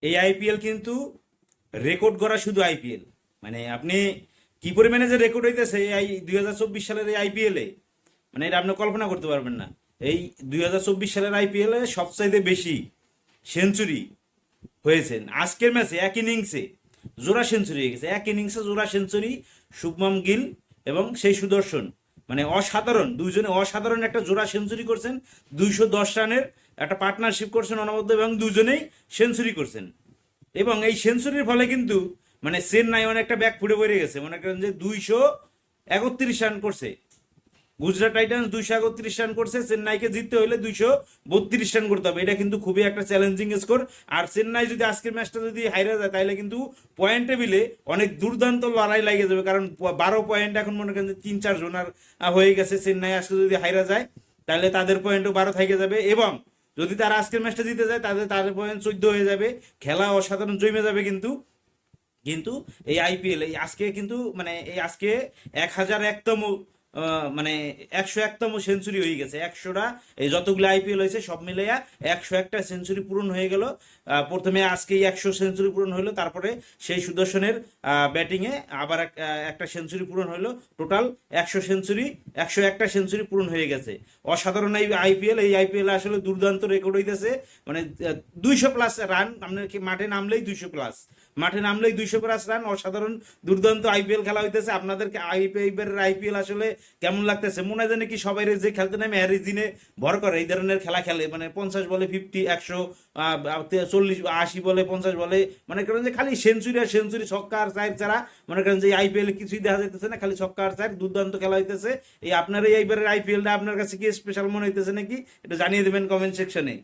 এই আইপিএল কিন্তু রেকর্ড করা শুধু আইপিএল, মানে আপনি কি পরিমাণে যে রেকর্ড হইতেছে এই 2024 সালের এই আইপিএলে, মানে এটা আপনি কল্পনা করতে পারবেন না। এই 2024 সালের আইপিএলে সবচাইতে বেশি সেঞ্চুরি হয়েছে আজকের ম্যাচে এক ইনিংসে জোড়া সেঞ্চুরি হয়ে গেছে, এক ইনিংসে জোড়া সেঞ্চুরি শুভমান গিল এবং সেই সুদর্শন, মানে অসাধারণ, দুইজনে অসাধারণ একটা জোড়া সেঞ্চুরি করছেন। 210 রানের একটা পার্টনারশিপ করছেন অনবদ্য এবং দুজনেই সেঞ্চুরি করছেন। এবং এই সেঞ্চুরির ফলে কিন্তু মানে চেন্নাই অনেকটা ব্যাক ফুটে পড়ে গেছে, মনে করেন যে 231 রান করছে গুজরাট টাইটান্স, 231 রান করছে। চেন্নাইকে জিততে হলে 232 রান করতে হবে, এটা কিন্তু খুবই একটা চ্যালেঞ্জিং স্কোর। আর চেন্নাই যদি আজকের ম্যাচটা যদি হাইরা যায় তাহলে কিন্তু পয়েন্ট টেবিলে অনেক দুর্দান্ত লড়াই লাগে যাবে, কারণ 12 পয়েন্ট এখন মনে করেন যে 3-4 জনার হয়ে গেছে। চেন্নাই আজকে যদি হাইরা যায় তাহলে তাদের পয়েন্টও 12 থেকে যাবে, এবং যদি তারা আজকের ম্যাচটা জিতে যায় তাদের তাদের পয়েন্ট 14 হয়ে যাবে। খেলা অসাধারণ জমে যাবে। কিন্তু কিন্তু এই আইপিএল এই আজকে কিন্তু মানে এই আজকে 1001তম মানে 101তম সেঞ্চুরি হয়ে গেছে। 100টা এই যতগুলো আইপিএল হয়েছে সব মিলাইয়া 101টা সেঞ্চুরি পূরণ হয়ে গেল। প্রথমে আজকে 100 সেঞ্চুরি পূরণ হলো, তারপরে সেই সুদর্শনের ব্যাটিংয়ে আবার একটা সেঞ্চুরি পূরণ হলো। টোটাল 100 সেঞ্চুরি, 101টা সেঞ্চুরি পূরণ হয়ে গেছে। অসাধারণ এই আইপিএল, এই আইপিএল আসলে দুর্দান্ত রেকর্ড হইতেছে। মানে 200+ রান, আপনার কি মাঠে নামলেই 200+, মাঠে নামলেই 200+ রান। অসাধারণ দুর্দান্ত আইপিএল খেলা হইতেছে। আপনাদেরকে আইপিএল আসলে কেমন লাগতেছে? মনে হয় কি সবাই যে খেলতে নামে হ্যারিজিনে ভর করে এই ধরনের খেলা খেলে, মানে 50 বলে 50, 100, 40, 80 বলে 50 বলে, মনে করেন যে খালি সেঞ্চুরি আর সেঞ্চুরি, ছক্কা আর চার ছাড়া মনে করেন যে আইপিএল কিছুই দেখা যাইতেছে না, খালি ছক্কা আর চার। দুর্দান্ত খেলা হইতেছে। এই আপনার এইবারের আইপিএলটা আপনার কাছে কি স্পেশাল মনে হইতেছে নাকি? এটা জানিয়ে দেবেন কমেন্ট সেকশনে।